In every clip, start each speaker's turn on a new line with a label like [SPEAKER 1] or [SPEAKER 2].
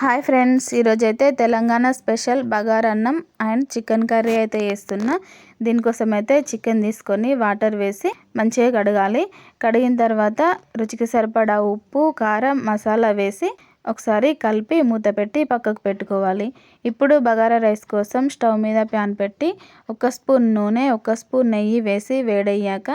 [SPEAKER 1] Hi friends, ఈరోజైతే Telangana special bagara అన్నం and chicken curry అయితే చేస్తున్నా. దీనికోసం అయితే చికెన్ తీసుకొని వాటర్ వేసి మంచిగా కడగాలి. కడిగిన తర్వాత రుచికి సరిపడా ఉప్పు, కారం, మసాలా వేసి ఒకసారి కలిపి మూత పెట్టి పక్కకు పెట్టుకోవాలి. ఇప్పుడు బగారా రైస్ కోసం స్టవ్ మీద ప్యాన్ పెట్టి 1 స్పూన్ నూనె, 1 స్పూన్ నెయ్యి వేసి వేడయ్యాక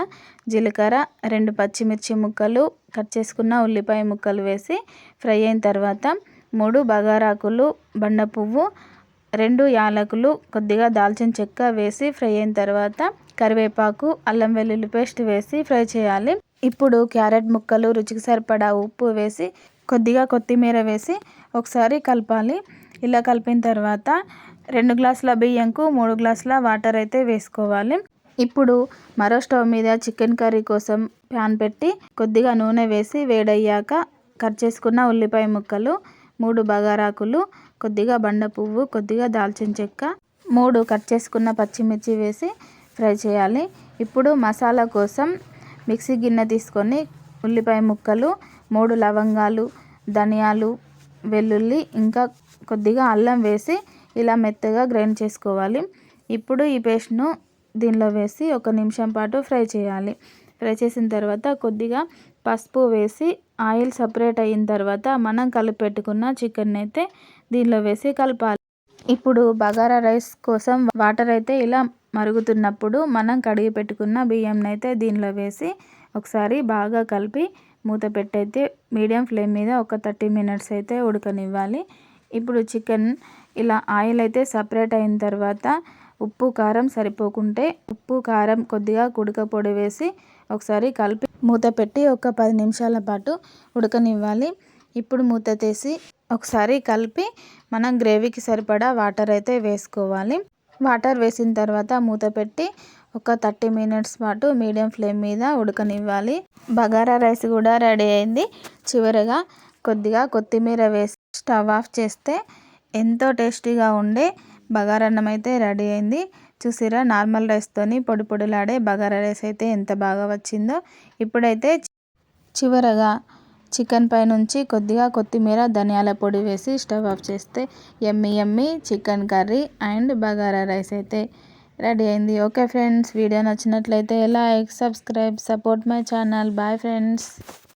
[SPEAKER 1] జీలకర్ర, 2 పచ్చిమిర్చి ముక్కలు, కట్ చేసుకున్న ఉల్లిపాయ ముక్కలు వేసి ఫ్రై అయిన తర్వాత 3 బగారాకులు, బండ పువ్వు, 2 యాలకులు, కొద్దిగా దాల్చిన చెక్క వేసి ఫ్రై అయిన తర్వాత కరివేపాకు, అల్లం వెల్లుల్లి పేస్ట్ వేసి ఫ్రై చేయాలి. ఇప్పుడు క్యారెట్ ముక్కలు, రుచికి సరిపడా ఉప్పు వేసి కొద్దిగా కొత్తిమీర వేసి ఒకసారి కలపాలి. ఇలా కలిపిన తర్వాత 2 గ్లాసుల బియ్యంకు 3 గ్లాసుల వాటర్ అయితే వేసుకోవాలి. ఇప్పుడు మరో స్టవ్ మీద చికెన్ కర్రీ కోసం ప్యాన్ పెట్టి కొద్దిగా నూనె వేసి వేడయ్యాక కట్ చేసుకున్న ఉల్లిపాయ ముక్కలు, 3 బగారాకులు, కొద్దిగా బండ పువ్వు, కొద్దిగా దాల్చిన చెక్క, 3 కట్ చేసుకున్న పచ్చిమిర్చి వేసి ఫ్రై చేయాలి. ఇప్పుడు మసాలా కోసం మిక్సీ గిన్నె తీసుకొని ఉల్లిపాయ ముక్కలు, 3 లవంగాలు, ధనియాలు, వెల్లుల్లి, ఇంకా కొద్దిగా అల్లం వేసి ఇలా మెత్తగా గ్రైండ్ చేసుకోవాలి. ఇప్పుడు ఈ పేస్ట్ను దీనిలో వేసి 1 నిమిషం పాటు ఫ్రై చేయాలి. ఫ్రై చేసిన తర్వాత కొద్దిగా పసుపు వేసి ఆయిల్ సపరేట్ అయిన తర్వాత మనం కలిపి పెట్టుకున్న చికెన్ అయితే దీనిలో వేసి కలపాలి. ఇప్పుడు బగారా రైస్ కోసం వాటర్ అయితే ఇలా మరుగుతున్నప్పుడు మనం కడిగి పెట్టుకున్న బియ్యంని అయితే దీనిలో వేసి ఒకసారి బాగా కలిపి మూత పెట్టయితే మీడియం ఫ్లేమ్ మీద ఒక 30 మినిట్స్ అయితే ఉడకనివ్వాలి. ఇప్పుడు చికెన్ ఇలా ఆయిల్ అయితే సపరేట్ అయిన తర్వాత ఉప్పు, కారం సరిపోకుంటే ఉప్పు, కారం, కొద్దిగా కుడక పొడి వేసి ఒకసారి కలిపి మూత పెట్టి ఒక 10 నిమిషాల పాటు ఉడకనివ్వాలి. ఇప్పుడు మూత తీసి ఒకసారి కలిపి మనం గ్రేవీకి సరిపడా వాటర్ అయితే వేసుకోవాలి. వాటర్ వేసిన తర్వాత మూత పెట్టి ఒక 30 మినిట్స్ పాటు మీడియం ఫ్లేమ్ మీద ఉడకనివ్వాలి. బగారా రైస్ కూడా రెడీ అయింది. చివరగా కొద్దిగా కొత్తిమీర వేసి స్టవ్ ఆఫ్ చేస్తే ఎంతో టేస్టీగా ఉండే బగారా అన్నం అయితే రెడీ అయింది. చూసిరా, నార్మల్ రైస్తోని పొడి పొడిలాడే బగారా రైస్ అయితే ఎంత బాగా వచ్చిందో. ఇప్పుడైతే చివరగా చికెన్ పై నుంచి కొద్దిగా కొత్తిమీర, ధనియాల పొడి వేసి స్టవ్ ఆఫ్ చేస్తే yummy yummy chicken curry and bagara rice అయితే రెడీ అయింది. ఓకే ఫ్రెండ్స్, వీడియో నచ్చినట్లయితే like, subscribe, support my channel. Bye friends.